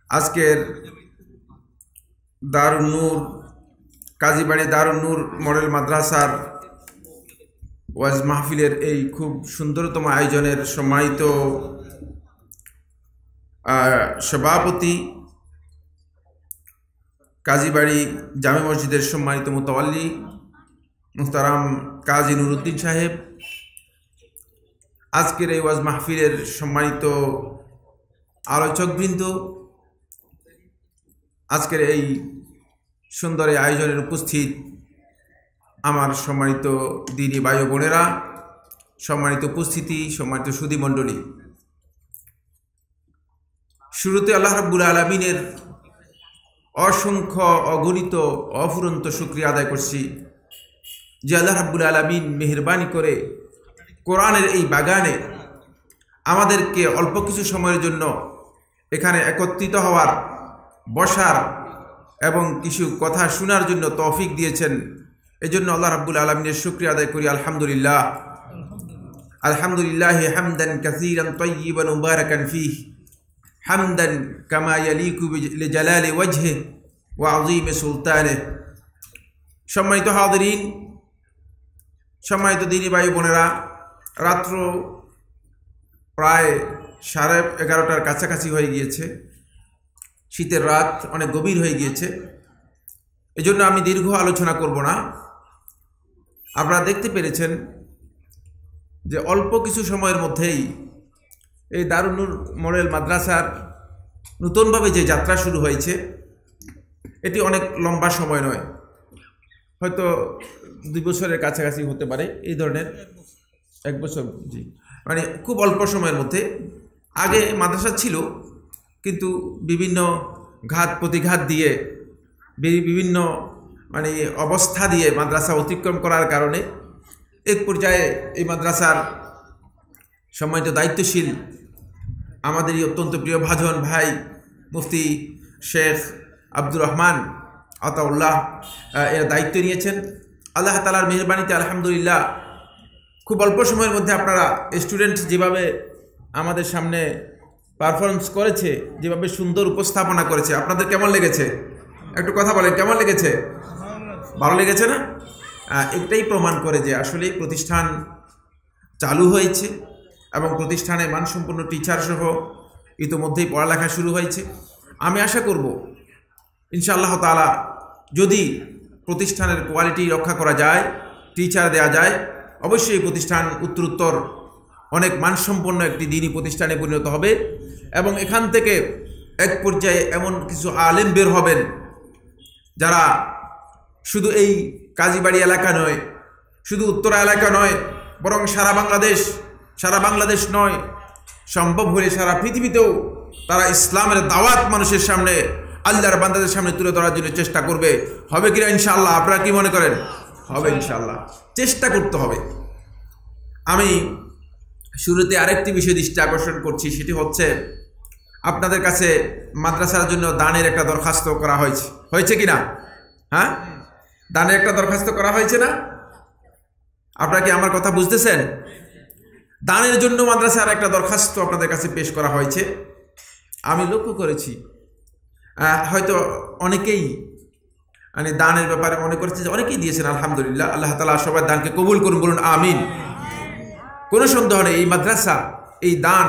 আজকের দারুন নূর কাজীবাড়ি দারুন নূর মডেল মাদ্রাসার ওয়াজ মাহফিলের এই খুব সুন্দরতম আয়োজনের সম্মানিত সভাপতি, কাজীবাড়ি জামে মসজিদের সম্মানিত মুতাওয়াল্লি মুহতারাম কাজী নুরুদ্দিন সাহেব, আজকের এই ওয়াজ মাহফিলের সম্মানিত আলোচকবৃন্দ, আজকের এই সুন্দর এই আয়োজনের উপস্থিত আমার সম্মানিত দিনী ভাই ও বোনেরা, সম্মানিত উপস্থিতি, সম্মানিত সুধী মণ্ডলী, শুরুতে আল্লাহ রাব্বুল আলামিনের অসংখ্য অগণিত অফুরন্ত শুকরিয়া আদায় করছি যে আল্লাহ রাব্বুল আলামিন মেহেরবানি করে কোরআনের এই বাগানে আমাদেরকে অল্প কিছু সময়ের জন্য এখানে একত্রিত হওয়ার, বসার এবং কিছু কথা শোনার জন্য তৌফিক দিয়েছেন। এজন্য আল্লাহ রাব্বুল আলামিনের শুকরিয়া আদায় করি। আলহামদুলিল্লাহ, আলহামদুলিল্লাহ হামদান কাসীরান তাইয়িবান মুবারাকান ফীহি হামদান কামা ইয়ালিকু বিজালালি ওয়াজহি ওয়া আযীমি সুলতানিহি। সম্মানিত হাজিরিন, সম্মানিত দিনী ভাই বোনেরা, রাত্র প্রায় 11:30টার কাছাকাছি হয়ে গিয়েছে। শীতের রাত অনেক গভীর হয়ে গিয়েছে, এজন্য আমি দীর্ঘ আলোচনা করব না। আপনারা দেখতে পেরেছেন যে অল্প কিছু সময়ের মধ্যেই এই দারুন নূর মডেল মাদ্রাসার নতুনভাবে যে যাত্রা শুরু হয়েছে, এটি অনেক লম্বা সময় নয়, হয়তো 2 বছরের কাছাকাছি হতে পারে, এই ধরনের 1 বছর, জি, মানে খুব অল্প সময়ের মধ্যে। আগে মাদ্রাসা ছিল, কিন্তু বিভিন্ন ঘাত প্রতিঘাত দিয়ে, বিভিন্ন মানে অবস্থা দিয়ে মাদ্রাসা অতিক্রম করার কারণে এক পর্যায়ে এই মাদ্রাসার সম্মানিত দায়িত্বশীল আমাদেরই অত্যন্ত প্রিয় ভাজন ভাই মুফতি শেখ আব্দুর রহমান আতাউল্লাহ এরা দায়িত্ব নিয়েছেন। আল্লাহ তাআলার মেহেরবানিতে আলহামদুলিল্লাহ খুব অল্প সময়ের মধ্যে আপনারা স্টুডেন্ট যেভাবে আমাদের সামনে পারফরমেন্স করেছে, যেভাবে সুন্দর উপস্থাপনা করেছে, আপনাদের কেমন লেগেছে? একটু কথা বলেন, কেমন লেগেছে? ভালো লেগেছে না? এটাই প্রমাণ করে যে আসলে প্রতিষ্ঠান চালু হয়েছে এবং প্রতিষ্ঠানে মানসম্পন্ন টিচার সহ ইতোমধ্যেই পড়ালেখা শুরু হয়েছে। আমি আশা করব ইনশাআল্লাহ তাআলা যদি প্রতিষ্ঠানের কোয়ালিটি রক্ষা করা যায়, টিচার দেয়া যায়, অবশ্যই প্রতিষ্ঠান উত্তরোত্তর অনেক মানসম্পন্ন একটি দ্বীনি প্রতিষ্ঠানে পরিণত হবে এবং এখান থেকে এক পর্যায়ে এমন কিছু আলেম বের হবেন যারা শুধু এই কাজীবাড়ি এলাকা নয়, শুধু উত্তরা এলাকা নয়, বরং সারা বাংলাদেশ নয়, সম্ভব হলে সারা পৃথিবীতেও তারা ইসলামের দাওয়াত মানুষের সামনে, আল্লাহর বান্দাদের সামনে তুলে ধরার জন্য চেষ্টা করবে। হবে কিনা ইনশাআল্লাহ? আপনারা কি মনে করেন? হবে ইনশাআল্লাহ, চেষ্টা করতে হবে। আমি শুরুতে আরেকটি বিষয় দৃষ্টি আকর্ষণ করছি, সেটি হচ্ছে আপনাদের কাছে মাদ্রাসার জন্য দানের একটা দরখাস্ত করা হয়েছে কিনা? হ্যাঁ, দানের একটা দরখাস্ত করা হয়েছে না? আপনারা কি আমার কথা বুঝতেছেন? দানের জন্য মাদ্রাসার একটা দরখাস্ত আপনাদের কাছে পেশ করা হয়েছে। আমি লক্ষ্য করেছি হয়তো অনেকেই মানে দানের ব্যাপারে মনে করছে যে অনেকেই দিয়েছেন, আলহামদুলিল্লাহ, আল্লাহ তাআলা সবার দানকে কবুল করুন, বলুন আমিন। কোনো সন্দেহ নেই এই মাদ্রাসা, এই দান,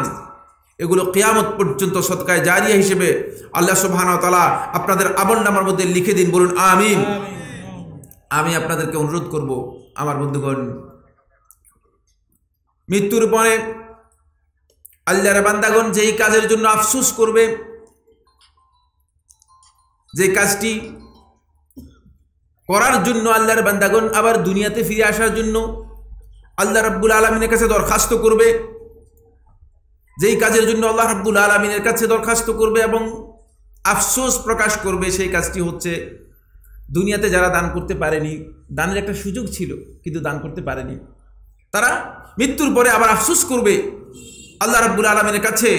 এগুলো কিয়ামত পর্যন্ত সদকায়ে জারিয়া হিসেবে আল্লাহ সুবহানাহু ওয়া তাআলা আপনাদের আমলনামার মধ্যে লিখে দিন, বলুন আমিন। আমি আপনাদেরকে অনুরোধ করব আমার বন্ধুগণ, মৃত্যুর পরে আল্লাহর বান্দাগণ যেই কাজের জন্য আফসোস করবে, যে কাজটি করার জন্য আল্লাহর বান্দাগণ আবার দুনিয়াতে ফিরে আসার জন্য আল্লাহ রাব্বুল আলামিনের কাছে দরখাস্ত করবে, যেই কাজের জন্য আল্লাহ রাব্বুল আলামিনের কাছে দরখাস্ত করবে এবং আফসোস প্রকাশ করবে, সেই কাজটি হচ্ছে দুনিয়াতে যারা দান করতে পারেনি, দানের একটা সুযোগ ছিল কিন্তু দান করতে পারেনি, তারা মৃত্যুর পরে আবার আফসোস করবে আল্লাহ রাব্বুল আলামিনের কাছে,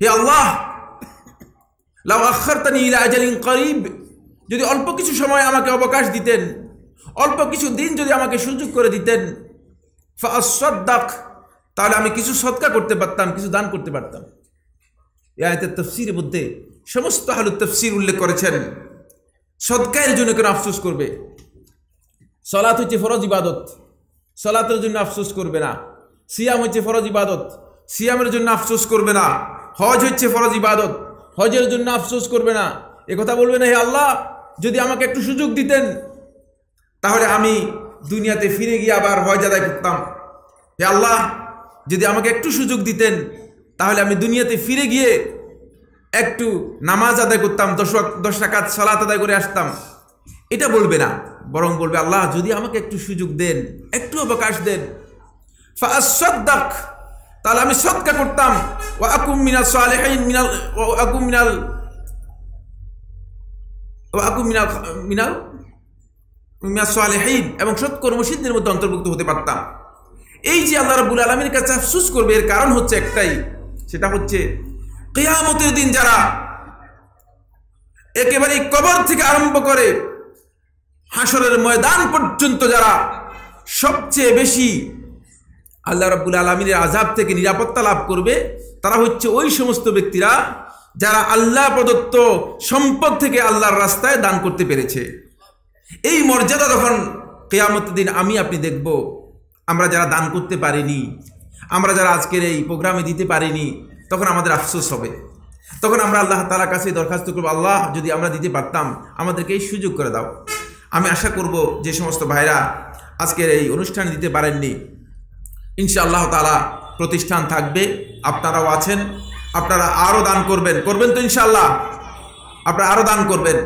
হে আল্লাহ, লাউ আখারতানি ইলা আজালিন করিব, যদি অল্প কিছু সময় আমাকে অবকাশ দিতেন, অল্প কিছু দিন যদি আমাকে সুযোগ করে দিতেন, ফাআসাদ্দাক, তাহলে আমি কিছু সদকা করতে পারতাম, কিছু দান করতে পারতাম। এই আয়াতের তাফসীরের মধ্যে সমস্ত আহলুত তাফসীর উল্লেখ করেছেন সদকায়ের জন্য কেন আফসোস করবে? সালাত হচ্ছে ফরজ ইবাদত, সালাতের জন্য আফসোস করবে না। সিয়াম হচ্ছে ফরজ ইবাদত, সিয়ামের জন্য আফসোস করবে না। হজ হচ্ছে ফরজ ইবাদত, হজের জন্য আফসোস করবে না। একথা বলবে না, হে আল্লাহ যদি আমাকে একটু সুযোগ দিতেন তাহলে আমি দুনিয়াতে ফিরে গিয়ে আবার হজ আদায় করতাম। হে আল্লাহ যদি আমাকে একটু সুযোগ দিতেন তাহলে আমি দুনিয়াতে ফিরে গিয়ে একটু নামাজ আদায় করতাম, 10 রাকাত সালাত আদায় করে আসতাম। এটা বলবে না, বরং বলবে আল্লাহ যদি আমাকে একটু সুযোগ দেন, একটু অবকাশ দেন, ফাআসাদদাক, তাহলে আমি সদকা করতাম, ওয়া আকুম মিনাস সালিহিন, মিনাস সালিহিন, এবং সৎকর্মশীলদের মধ্যে অন্তর্ভুক্ত হতে পারতাম। এই যে আল্লাহ রাব্বুল আলামিনের কাছে আফসোস করবে, এর কারণ হচ্ছে একটাই, সেটা হচ্ছে কিয়ামতের দিন যারা একেবারে কবর থেকে আরম্ভ করে হাসরের ময়দান পর্যন্ত যারা সবচেয়ে বেশি আল্লাহ রাব্বুল আলামিনের আযাব থেকে নিরাপত্তা লাভ করবে, তারা হচ্ছে ওই সমস্ত ব্যক্তিরা যারা আল্লাহ প্রদত্ত সম্পদ থেকে আল্লাহর রাস্তায় দান করতে পেরেছে। এই মর্যাদা তখন কিয়ামতের দিন আমি আপনি দেখব। আমরা যারা দান করতে পারিনি, আমরা যারা আজকের এই প্রোগ্রামে দিতে পারিনি, তখন আমাদের আফসোস হবে। তখন আমরা আল্লাহ তাআলার কাছে দরখাস্ত করব, আল্লাহ যদি আমরা দিতে পারতাম আমাদেরকে এই সুযোগ করে দাও। আমি আশা করব যে সমস্ত ভাইরা আজকের এই অনুষ্ঠান দিতে পারেননি, ইনশাআল্লাহ তাআলা প্রতিষ্ঠান থাকবে, আপনারাও আছেন, আপনারা আরও দান করবেন তো ইনশাআল্লাহ, আপনারা আরও দান করবেন।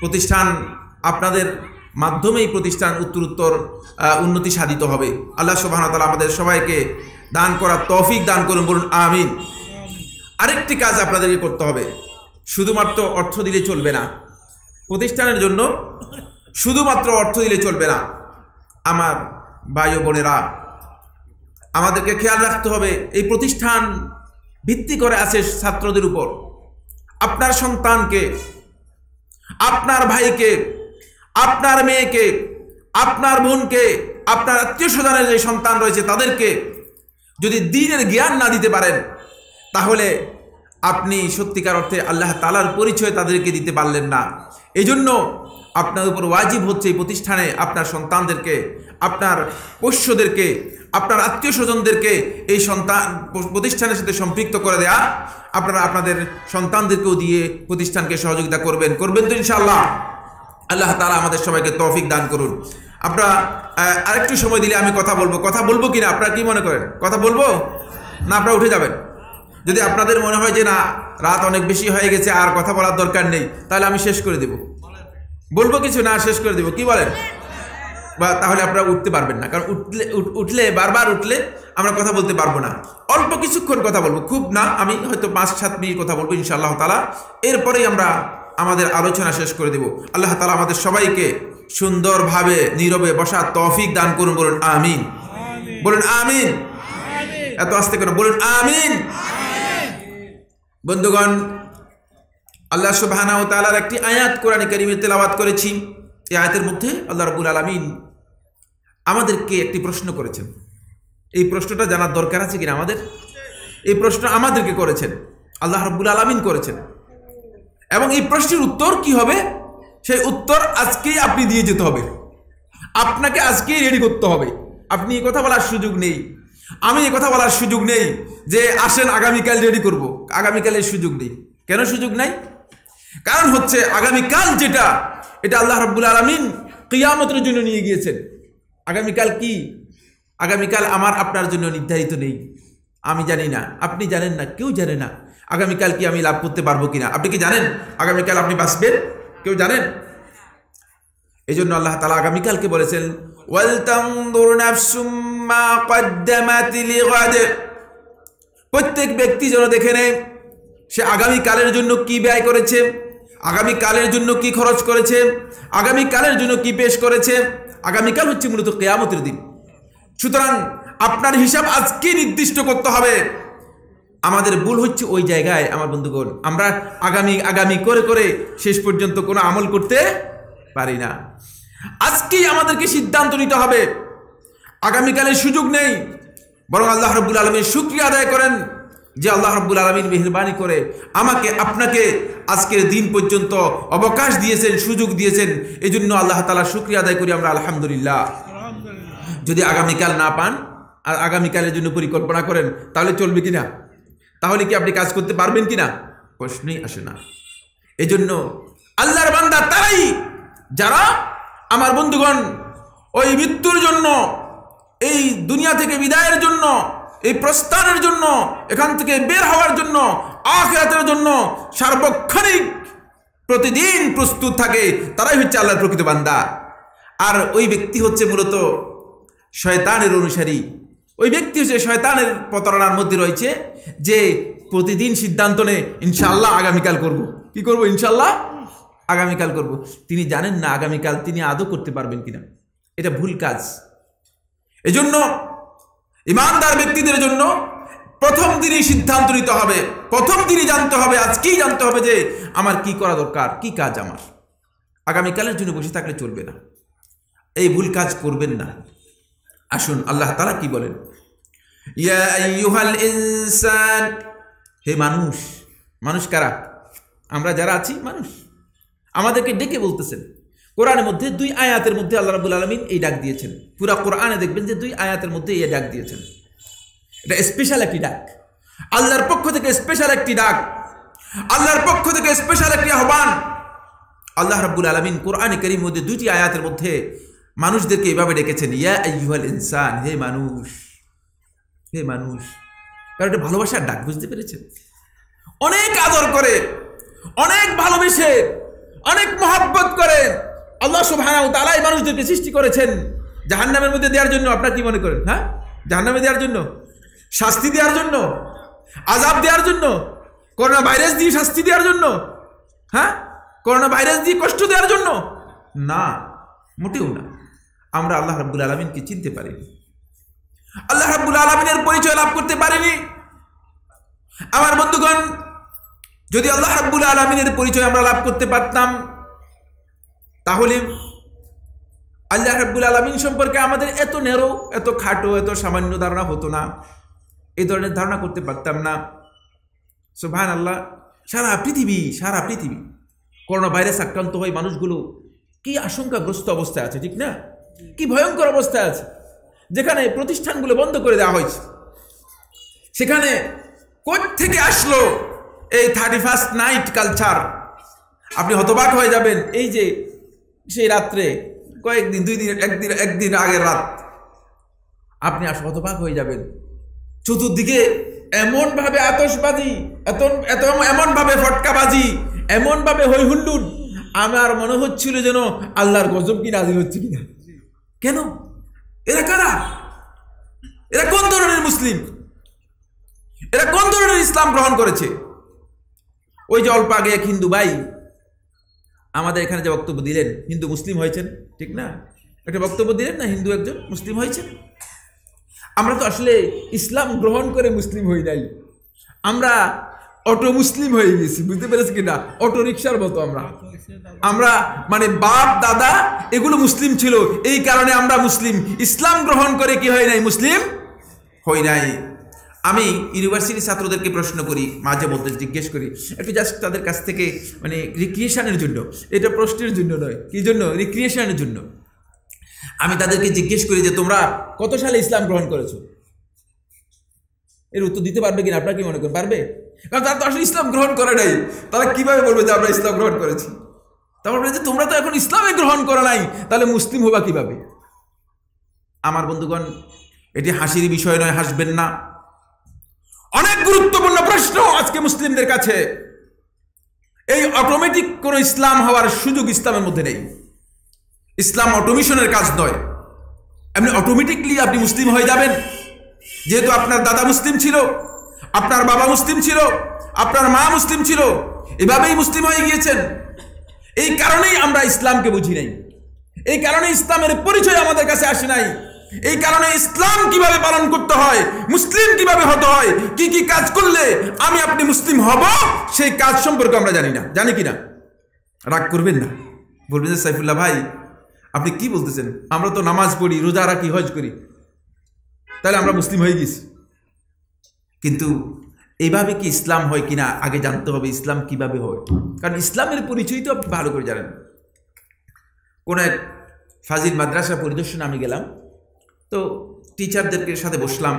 প্রতিষ্ঠান আপনাদের মাধ্যমেই প্রতিষ্ঠান উত্তরোত্তর উন্নতি সাধিত হবে। আল্লাহ সুবহানাহু ওয়া তাআলা আমাদের সবাইকে দান করার তৌফিক দান করুন, বলুন আমিন। আরেকটি কাজ আপনাদেরকে করতে হবে, শুধুমাত্র অর্থ দিলে চলবে না। প্রতিষ্ঠানের জন্য শুধুমাত্র অর্থ দিলে চলবে না। আমার ভাই ও বোনেরা, আমাদেরকে খেয়াল রাখতে হবে, এই প্রতিষ্ঠান ভিত্তি করে আছে ছাত্রদের উপর। আপনার সন্তানকে, আপনার ভাইকে, আপনার মেয়েকে, আপনার বোনকে, আপনার আত্মীয় স্বজনের যে সন্তান রয়েছে তাদেরকে যদি দ্বীনের জ্ঞান না দিতে পারেন, তাহলে আপনি সত্যিকার অর্থে আল্লাহ তাআলার পরিচয় তাদেরকে দিতে পারলেন না। এই জন্য আপনার উপর ওয়াজিব হচ্ছে এই প্রতিষ্ঠানে আপনার সন্তানদেরকে, আপনার পোষ্যদেরকে, আপনার আত্মীয় স্বজনদেরকে এই প্রতিষ্ঠানের সাথে সম্পৃক্ত করে দেয়া। আপনারা আপনাদের সন্তানদেরকেও দিয়ে প্রতিষ্ঠানকে সহযোগিতা করবেন তো ইনশাআল্লাহ। আল্লাহ তাআলা আমাদের সবাইকে তৌফিক দান করুন। আপনারা আরেকটু সময় দিলে আমি কথা বলবো কিনা আপনারা কি মনে করেন? কথা বলবো না আপনারা উঠে যাবেন? যদি আপনাদের মনে হয় যে না রাত অনেক বেশি হয়ে গেছে আর কথা বলার দরকার নেই, তাহলে আমি শেষ করে দেব। বলবো কিছু না, শেষ করে দেব, কি বলেন? বা তাহলে আপনারা উঠতে পারবেন না, কারণ উঠলে বারবার উঠলে আমরা কথা বলতে পারবো না। অল্প কিছুক্ষণ কথা বলবো, খুব না, আমি হয়তো 5-7 মিনিট কথা বলবো ইনশাআল্লাহ তাআলা। এরপরেই আমরা আমাদের আলোচনা শেষ করে দেব। আল্লাহ তাআলা আমাদের সবাইকে সুন্দরভাবে নীরবে বসার তৌফিক দান করুন, বলুন আমিন। বলুন আমিন। এত আস্তে কেন? বলুন আমিন। বন্ধুগণ, আল্লাহ সুবহানাহু ওয়া তাআলার একটি আয়াত কোরআনে কারীমে তেলাওয়াত করেছি। এই আয়াতের মধ্যে আল্লাহ রাব্বুল আলামিন আমাদেরকে একটি প্রশ্ন করেছেন। এই প্রশ্নটা জানার দরকার আছে কিনা আমাদের? এই প্রশ্ন আমাদেরকে করেছেন, আল্লাহ রাব্বুল আলামিন করেছেন, এবং এই প্রশ্নের উত্তর কি হবে সেই উত্তর আজকেই আপনি দিয়ে যেতে হবে। আপনাকে আজকেই রেডি করতে হবে। আপনি এই কথা বলার সুযোগ নেই, আমি এই কথা বলার সুযোগ নেই যে আসেন আগামীকাল রেডি করব। আগামীকালের সুযোগ নেই। কেন সুযোগ নাই? কারণ হচ্ছে আগামীকাল যেটা, এটা আল্লাহ রাব্বুল আলামিন কিয়ামতের জন্য নিয়ে গিয়েছেন। আগামীকাল কি? আগামীকাল আমার আপনার জন্য নির্ধারিত নেই। আমি জানি না, আপনি জানেন না, কেউ জানে না আগামীকাল কি আমি লাভ করতে পারবো কিনা। আপনি কি জানেন আগামীকাল আপনি বাঁচবেন? কেউ জানেন? এই জন্য আল্লাহ তাআলা আগামীকালকে বলেছেন ওয়াল তানজুর নাফসুম মা কদ্দামাত লিগাদ। প্রত্যেক ব্যক্তি যেন দেখে নেয় সে আগামীকালের জন্য কি ব্যয় করেছে, আগামীকালের জন্য কি খরচ করেছে, আগামীকালের জন্য কি পেশ করেছে। আগামীকাল হচ্ছে মূলত কিয়ামতের দিন। সুতরাং আপনার হিসাব আজকে নির্দিষ্ট করতে হবে। আমাদের ভুল হচ্ছে ওই জায়গায় আমার বন্ধুগণ, আমরা আগামী করে করে শেষ পর্যন্ত কোনো আমল করতে পারি না। আজকেই আমাদেরকে সিদ্ধান্ত নিতে হবে, আগামীকালের সুযোগ নেই। বরং আল্লাহ রাব্বুল আলামিন শুকরিয়া আদায় করেন যে আল্লাহ রাব্বুল আলামিন মেহেরবানি করে আমাকে আপনাকে আজকের দিন পর্যন্ত অবকাশ দিয়েছেন, সুযোগ দিয়েছেন, এই জন্য আল্লাহ তাআলার শুকরিয়া আদায় করি আমরা আলহামদুলিল্লাহ। যদি আগামীকাল না পান আর আগামীকালের জন্য পরিকল্পনা করেন তাহলে চলবে কিনা? তাহলে কি আপনি কাজ করতে পারবেন কিনা? প্রশ্নই আসে না। এজন্য আল্লাহর বান্দা তারাই যারা আমার বন্ধুগণ ওই মৃত্যুর জন্য, এই দুনিয়া থেকে বিদায়ের জন্য, এই প্রস্থানের জন্য, এখান থেকে বের হওয়ার জন্য, আখিরাতের জন্য সার্বক্ষণিক প্রতিদিন প্রস্তুত থাকে, তারাই হচ্ছে আল্লাহর প্রকৃত বান্দা। আর ওই ব্যক্তি হচ্ছে মূলত শয়তানের অনুসারী। ওই ব্যক্তি হচ্ছে শয়তানের প্রতারণার মধ্যে রয়েছে, যে প্রতিদিন সিদ্ধান্ত নেয় ইনশাআল্লাহ আগামীকাল করব। কি করব? ইনশাআল্লাহ আগামীকাল করব। তিনি জানেন না আগামীকাল তিনি আদৌ করতে পারবেন কিনা। এটা ভুল কাজ। এজন্য ইমানদার ব্যক্তিদের জন্য প্রথম দিনই সিদ্ধান্ত নিতে হবে, প্রথম দিনই জানতে হবে, আজকেই জানতে হবে যে আমার কি করা দরকার, কি কাজ আমার। আগামীকালের জন্য বসে থাকলে চলবে না, এই ভুল কাজ করবেন না। আসুন আল্লাহ তাআলা কি বলেন, ইয়া আইয়ুহাল ইনসান, হে মানুষ। মানুষ কারা? আমরা যারা আছি মানুষ। আমাদেরকে ডেকে বলতেছেন। কোরআনের মধ্যে 2 আয়াতের মধ্যে আল্লাহ রাব্বুল আলামিন এই ডাক দিয়েছেন। পুরা কোরআনে দেখবেন যে 2 আয়াতের মধ্যে এই ডাক দিয়েছেন। এটা স্পেশাল একটি ডাক, আল্লাহর পক্ষ থেকে স্পেশাল একটি ডাক, আল্লাহর পক্ষ থেকে স্পেশাল একটি আহ্বান। আল্লাহ রাব্বুল আলামিন কোরআনে কারীমের মধ্যে 2টি আয়াতের মধ্যে মানুষদেরকে এভাবে ডেকেছেন, ইয়া আইয়ুহাল ইনসান, হে মানুষ, হে মানুষ। কারণ এটা ভালোবাসার ডাক, বুঝতে পেরেছেন? অনেক আদর করে, অনেক ভালোবেসে, অনেক মহব্বত করে আল্লাহ সুবহানাহু ওয়া তাআলা এই মানুষদেরকে সৃষ্টি করেছেন জাহান্নামের মধ্যে দেওয়ার জন্য। আপনারা কি মনে করেন? হ্যাঁ, জাহান্নামে দেওয়ার জন্য, শাস্তি দেওয়ার জন্য, আযাব দেওয়ার জন্য, করোনা ভাইরাস দিয়ে শাস্তি দেওয়ার জন্য, হ্যাঁ, করোনা ভাইরাস দিয়ে কষ্ট দেওয়ার জন্য? না, মোটেও না। আমরা আল্লাহ রাব্বুল আলামিনকে চিনতে পারিনি, আল্লাহ রাব্বুল আলামিনের পরিচয় লাভ করতে পারিনি। আমার বন্ধুগণ, যদি আল্লাহ রাব্বুল আলামিনের পরিচয় আমরা লাভ করতে পারতাম, তাহলে আল্লাহ রাব্বুল আলামিন সম্পর্কে আমাদের এত ন্যারো, এত খাটো, এত সামান্য ধারণা হতো না। এই ধরনের ধারণা করতে পারতাম না। সুবহানাল্লাহ। সারা পৃথিবী করোনা ভাইরাস আক্রান্ত হয়ে মানুষগুলো কি আশঙ্কাগ্রস্ত অবস্থায় আছে, ঠিক না? কি ভয়ঙ্কর অবস্থায় আছে। যেখানে প্রতিষ্ঠানগুলো বন্ধ করে দেওয়া হয়েছে, সেখানে কোথা থেকে আসলো এই 31st নাইট কালচার? আপনি হতবাক হয়ে যাবেন। এই যে সেই রাত্রে কয়েকদিন, 2 দিন, একদিন আগের রাত, আপনি হতবাক হয়ে যাবেন। চতুর্দিকে এমনভাবে আতশবাজি, এমনভাবে ফটকাবাজি, এমনভাবে হই হুল্লুড়, আমার মনে হচ্ছিল যেন আল্লাহর গজব কি নাজিল হচ্ছে কিনা। কেন? এরা কারা? এরা কোন ধরনের মুসলিম? এরা কোন ধরনের ইসলাম গ্রহণ করেছে? ওই যে অল্প আগে এক হিন্দু ভাই আমাদের এখানে যে বক্তব্য দিলেন, হিন্দু মুসলিম হয়েছেন, ঠিক না? একটা বক্তব্য দিলেন না, হিন্দু একজন মুসলিম হয়েছেন। আমরা তো আসলে ইসলাম গ্রহণ করে মুসলিম হই নাই, আমরা অটো মুসলিম হয়ে গেছি। বুঝতে পেরেছি কিনা? অটো রিক্সার মতো আমরা মানে বাপ দাদা এগুলো মুসলিম ছিল, এই কারণে আমরা মুসলিম। ইসলাম গ্রহণ করে কি হয় নাই? মুসলিম হই নাই। আমি ইউনিভার্সিটি ছাত্রদেরকে প্রশ্ন করি, মাঝে মধ্যে জিজ্ঞেস করি, একটু জাস্ট তাদের কাছ থেকে মানে রিক্রিয়েশনের জন্য, এটা প্রশ্নের জন্য নয়, কি জন্য? রিক্রিয়েশনের জন্য। আমি তাদেরকে জিজ্ঞেস করি যে তোমরা কত সালে ইসলাম গ্রহণ করেছো? এর উত্তর দিতে পারবে কিনা? আপনারা কি মনে করেন পারবে? কারণ তারা তো আসলে ইসলাম গ্রহণ করে নাই, তারা কিভাবে বলবে যে আমরা ইসলাম গ্রহণ করেছি? তারপর বলে যে তোমরা তো এখন ইসলামে গ্রহণ করো নাই, তাহলে মুসলিম হবা কিভাবে? আমার বন্ধুগণ, এটি হাসির বিষয় নয়, হাসবেন না। অনেক গুরুত্বপূর্ণ প্রশ্ন আজকে মুসলিমদের কাছে। এই অটোমেটিক কোন ইসলাম হওয়ার সুযোগ ইসলামের মধ্যে নেই। ইসলাম অটোমেশনের কাজ নয়, এমনি অটোমেটিকলি আপনি মুসলিম হয়ে যাবেন। যেহেতু আপনার দাদা মুসলিম ছিল, আপনার বাবা মুসলিম ছিল, আপনার মা মুসলিম ছিল, এভাবেই মুসলিম হয়ে গিয়েছেন। এই কারণেই আমরা ইসলামকে বুঝি নাই, এই কারণে ইসলামের পরিচয় আমাদের কাছে আসে নাই, এই কারণে ইসলাম কিভাবে পালন করতে হয়, মুসলিম কিভাবে হতে হয়, কি কি কাজ করলে আমি আপনি মুসলিম হব, সেই কাজ সম্পর্কে আমরা জানি না। জানি কিনা? রাগ করবেন না, বলবেন যে সাইফুল্লাহ ভাই আপনি কি বলতেছেন? আমরা তো নামাজ পড়ি, রোজা রাখি, হজ করি, তাহলে আমরা মুসলিম হয়ে গেছি। কিন্তু এইভাবে কি ইসলাম হয় কিনা আগে জানতে হবে, ইসলাম কিভাবে হয়, কারণ ইসলামের পরিচয় তো আপনি ভালো করে জানেন। কোন এক ফাজিল মাদ্রাসা পরিদর্শনে আমি গেলাম, তো টিচারদেরকে সাথে বসলাম,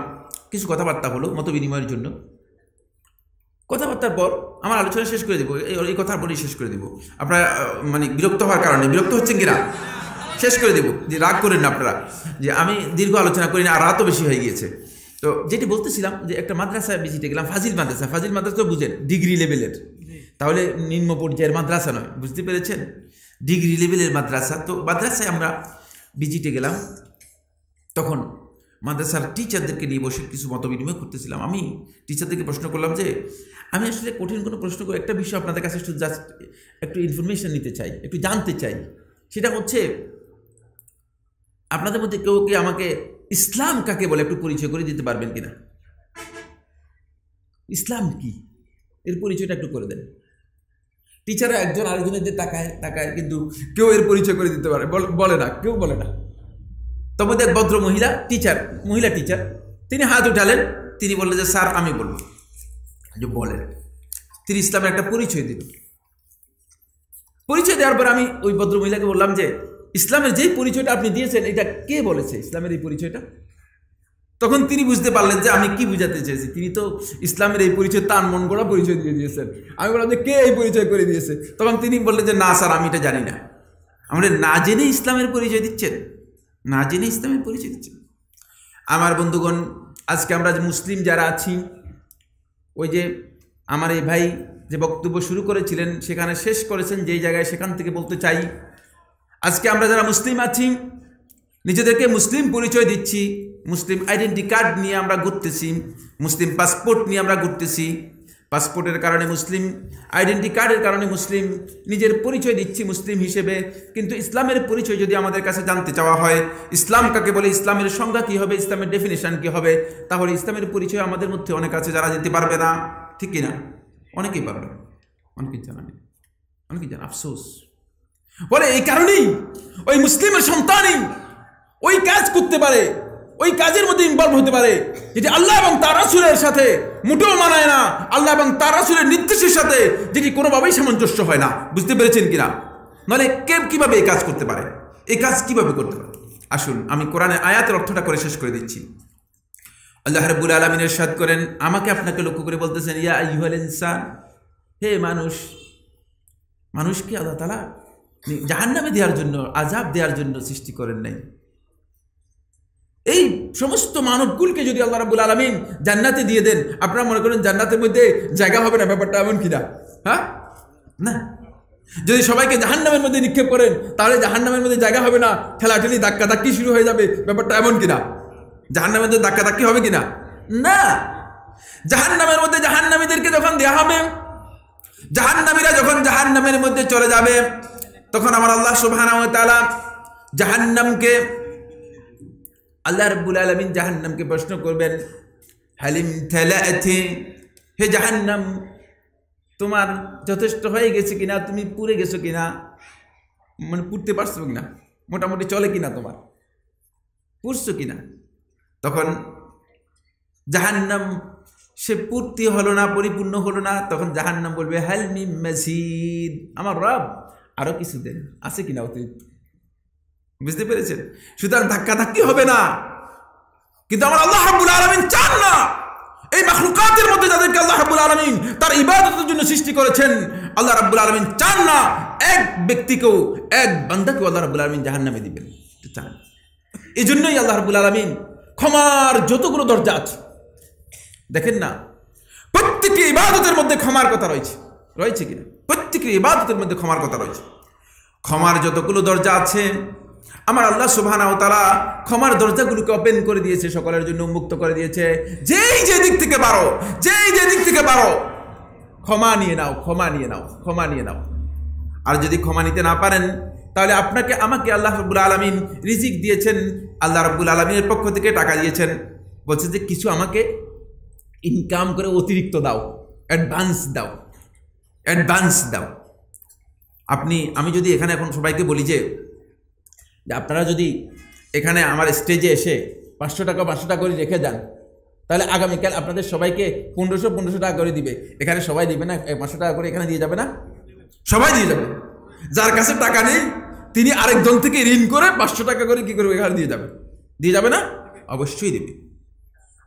কিছু কথাবার্তা হলো মত বিনিময়ের জন্য। কথাবার্তার পর আমার আলোচনা শেষ করে দেবো, এই কথার পরেই শেষ করে দেবো। আপনারা মানে বিরক্ত হওয়ার কারণে, বিরক্ত হচ্ছেন কিনা, শেষ করে দেবো, যে রাগ করেন না আপনারা যে আমি দীর্ঘ আলোচনা করি না, আর রাতও বেশি হয়ে গিয়েছে। তো যেটি বলতেছিলাম যে একটা মাদ্রাসায় ভিজিটে গেলাম, ফাজিল মাদ্রাসা তো বুঝেন ডিগ্রি লেভেলের, তাহলে নিম্ন পর্যায়ের মাদ্রাসা নয়, বুঝতে পেরেছেন, ডিগ্রি লেভেলের মাদ্রাসা। তো মাদ্রাসায় আমরা ভিজিটে গেলাম, তখন মাদ্রাসার টিচারদেরকে নিয়ে বসে কিছু মত বিনিময় করতেছিলাম। আমি টিচারদেরকে প্রশ্ন করলাম যে আমি আসলে কঠিন কোনো প্রশ্ন করে একটা বিষয় আপনাদের কাছে একটু জাস্ট একটু ইনফরমেশন নিতে চাই, একটু জানতে চাই। সেটা হচ্ছে আপনাদের মধ্যে কেউ কি আমাকে ইসলাম কাকে বলে একটু পরিচয় করে দিতে পারবেন কিনা? ইসলাম কি, এর পরিচয়টা একটু করে দেন। টিচাররা একজন আরেকজনের দিয়ে তাকায়, কিন্তু কেউ এর পরিচয় করে দিতে পারে বলে না, কেউ বলে না। তবে এক ভদ্র মহিলা টিচার, তিনি হাত উঠালেন, তিনি বললেন যে স্যার আমি বলবো। যে বলেন। তিনি ইসলামের একটা পরিচয় দিল। পরিচয় দেওয়ার পর আমি ওই ভদ্র মহিলাকে বললাম যে ইসলামের যেই পরিচয়টা আপনি দিয়েছেন এটা কে বলেছে, ইসলামের এই পরিচয়টা? তখন তিনি বুঝতে পারলেন যে আমি কি বুঝাতে চেয়েছি। তিনি তো ইসলামের এই পরিচয় তার মন গড়া পরিচয় দিয়ে দিয়েছেন। আমি বললাম যে কে এই পরিচয় করে দিয়েছে? তখন তিনি বললেন যে না স্যার আমি এটা জানি না। আমরা না জেনে ইসলামের পরিচয় দিচ্ছেন, না জেনে ইসলামের পরিচয় দিচ্ছেন। আমার বন্ধুগণ, আজকে আমরা যে মুসলিম যারা আছি, ওই যে আমার এই ভাই যে বক্তব্য শুরু করেছিলেন সেখানে শেষ করেছেন যেই জায়গায়, সেখান থেকে বলতে চাই, আজকে আমরা যারা মুসলিম আছি নিজেদেরকে মুসলিম পরিচয় দিচ্ছি, মুসলিম আইডেন্টি কার্ড নিয়ে আমরা ঘুরতেছি, মুসলিম পাসপোর্ট নিয়ে আমরা ঘুরতেছি, পাসপোর্টের কারণে মুসলিম, আইডেন্টি কার্ডের কারণে মুসলিম, নিজের পরিচয় দিচ্ছি মুসলিম হিসেবে। কিন্তু ইসলামের পরিচয় যদি আমাদের কাছে জানতে চাওয়া হয়, ইসলাম কাকে বলে, ইসলামের সংজ্ঞা কী হবে, ইসলামের ডেফিনেশন কী হবে, তাহলে ইসলামের পরিচয় আমাদের মধ্যে অনেক আছে যারা দিতে পারবে না, ঠিক কিনা? অনেকেই পারবে, অনেকেই জানা নেই, অনেকেই জানা। আফসোস বলে এই কারণেই ওই মুসলিমের সন্তানই ওই কাজ করতে পারে, ওই কাজের মধ্যে ইনভলভ হতে পারে যেটি আল্লাহ এবং তার রাসূলের সাথে মোটেও মানায় না, আল্লাহ এবং তার রাসূলের নির্দেশের সাথে যেটি কোনোভাবেই সামঞ্জস্য হয় না। বুঝতে পেরেছেন কিনা? নাহলে কে কিভাবে এই কাজ করতে পারে, এই কাজ কিভাবে করতে পারে? আসুন আমি কোরআনের আয়াতের অর্থটা করে শেষ করে দিচ্ছি। আল্লাহ রাব্বুল আলামিন ইরশাদ করেন, আমাকে আপনাকে লক্ষ্য করে বলতেছেন, ইয়া আইয়ুহাল ইনসান, হে মানুষ। মানুষকে আল্লাহ তাআলা জাহান্নামে দেওয়ার জন্য, আযাব দেওয়ার জন্য সৃষ্টি করেন নাই। এই সমস্ত মানবকুলকে যদি আল্লাহ রাব্বুল আলামিন জান্নাতে দিয়ে দেন, আপনারা মনে করেন জান্নাতের মধ্যে জায়গা হবে না? ব্যাপারটা এমন কিনা? হ্যাঁ, না। যদি সবাইকে জাহান্নামের মধ্যে নিক্ষেপ করেন তাহলে জাহান্নামের মধ্যে জায়গা হবে না, ঠেলাঠেলি ধাক্কাধাক্কি শুরু হয়ে যাবে। ব্যাপারটা এমন কিনা? জাহান্নামের মধ্যে ধাক্কাধাক্কি হবে কিনা? না। জাহান্নামের মধ্যে জাহান্নামীদেরকে যখন দেয়া হবে, জাহান্নামীরা যখন জাহান্নামের মধ্যে চলে যাবে, তখন আমার আল্লাহ সুবহানাহু ওয়া তাআলা জাহান্নামকে, আল্লাহ রাব্বুল আলামিন জাহান্নামকে প্রশ্ন করবেন, হালিম তালাআতি, হে জাহান্নাম তোমার যথেষ্ট হয়ে গেছে কিনা, তুমি পুড়ে গেছো কিনা, মানে পুড়তে পারছো কিনা, মোটামুটি চলে কিনা, তোমার পুড়ছো কিনা? তখন জাহান্নাম সে পূর্তি হলো না, পরিপূর্ণ হলো না, তখন জাহান্নাম বলবে হাল মিন মাজিদ, আমার রব আরো কিছু দেন, আছে কিনা অতিরিক্ত। বুঝতে পেরেছেন? সুতরাং ধাক্কাধাক্কি হবে না। কিন্তু আমার আল্লাহ রাব্বুল আলামিন চান না এই মাখলুকাতের মধ্যে যাদেরকে আল্লাহ রাব্বুল আলামিন তার ইবাদতের জন্য সৃষ্টি করেছেন, আল্লাহ রাব্বুল আলামিন চান না এক ব্যক্তিকেও, এক বান্দাকেও আল্লাহ রাব্বুল আলামিন জাহান্নামে দিবেন, চান। এই জন্যই আল্লাহ রাব্বুল আলামিন ক্ষমার যতগুলো দরজা আছে, দেখেন না, প্রত্যেকটি ইবাদতের মধ্যে ক্ষমার কথা রয়েছে কিনা? প্রত্যেকটি ইবাদতের মধ্যে ক্ষমার কথা রয়েছে। ক্ষমার যতগুলো দরজা আছে আমার আল্লাহ সুবহানাহু ওয়া তাআলা ক্ষমার দরজাগুলোকে ওপেন করে দিয়েছে, সকলের জন্য উন্মুক্ত করে দিয়েছে। যেই যে দিক থেকে পারো ক্ষমা নিয়ে নাও, ক্ষমা নিয়ে নাও। আর যদি ক্ষমা নিতে না পারেন তাহলে আপনাকে আমাকে আল্লাহ রাব্বুল আলামিন রিজিক দিয়েছেন, আল্লাহ রাব্বুল আলামিনের পক্ষ থেকে টাকা দিয়েছেন, বলছে যে কিছু আমাকে ইনকাম করে অতিরিক্ত দাও, অ্যাডভান্স দাও। আমি যদি এখানে এখন সবাইকে বলি যে আপনারা যদি এখানে আমার স্টেজে এসে 500 টাকা করে রেখে যান, তাহলে আগামীকাল আপনাদের সবাইকে 1500 টাকা করে দিবে, এখানে সবাই দিবে না? 500 টাকা করে এখানে দিয়ে যাবে না? সবাই দিয়ে যাবে। যার কাছে টাকা নেই তিনি আরেকজন থেকে ঋণ করে 500 টাকা করে কি করবে এখানে দিয়ে যাবে না? অবশ্যই দিবে।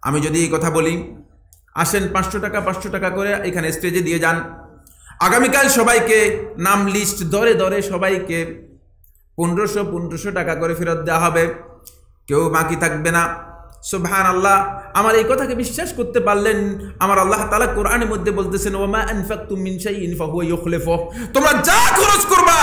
আমি যদি এই কথা বলি, আসেন 500 টাকা করে এখানে স্টেজে দিয়ে যান, আগামীকাল সবাইকে নাম লিস্ট ধরে ধরে সবাইকে 1500 টাকা করে ফেরত দেওয়া হবে, কেউ বাকি থাকবে না। সুবহানাল্লাহ। আমার এই কথাকে বিশ্বাস করতে পারলেন? আমার আল্লাহ তাআলা কোরআনের মধ্যে বলতেছেন, ওয়া মা আনফাকতুম মিন শাইইন ফাহুয়া ইউখলিফুহ। তোমরা যা খরচ করবা,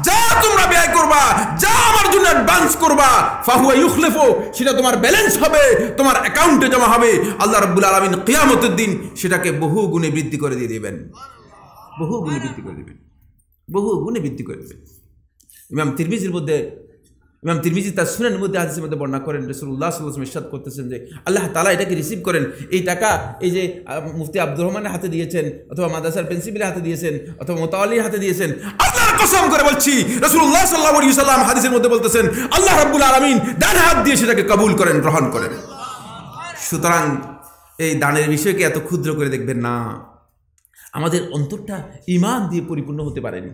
যা তোমরা ব্যয় করবা, যা আমার জন্য অ্যাডভান্স করবা, ফাহুয়া ইউখলিফুহ, সেটা তোমার ব্যালেন্স হবে, তোমার অ্যাকাউন্টে জমা হবে। আল্লাহ রাব্বুল আলামিন কিয়ামতের দিন সেটাকে বহু গুণে বৃদ্ধি করে দিয়ে দিবেন, বহু গুণে বৃদ্ধি করে দিবেন, বহু গুণে বৃদ্ধি করে দিবেন। ইমাম তিরমিজি তার সুনানের মধ্যে হাদিসের মধ্যে বর্ণনা করেন, রাসূলুল্লাহ সাল্লাল্লাহু আলাইহি ওয়াসাল্লাম ইরশাদ করতেছেন যে আল্লাহ তাআলা এটাকে রিসিভ করেন, এই টাকা এই যে মুফতি আব্দুর রহমানের হাতে দিয়েছেন, অথবা মাদ্রাসার প্রিন্সিপালের হাতে দিয়েছেন, অথবা মুতাওয়াল্লির হাতে দিয়েছেন, আল্লাহর কসম করে বলছি রাসূলুল্লাহ সাল্লাল্লাহু আলাইহি ওয়াসাল্লাম হাদিসের মধ্যে বলতেছেন আল্লাহ রাব্বুল আলামিন ডান হাত দিয়ে সেটাকে কবুল করেন, গ্রহণ করেন। সুতরাং এই দানের বিষয়কে এত ক্ষুদ্র করে দেখবেন না। আমাদের অন্তরটা ঈমান দিয়ে পরিপূর্ণ হতে পারেনি।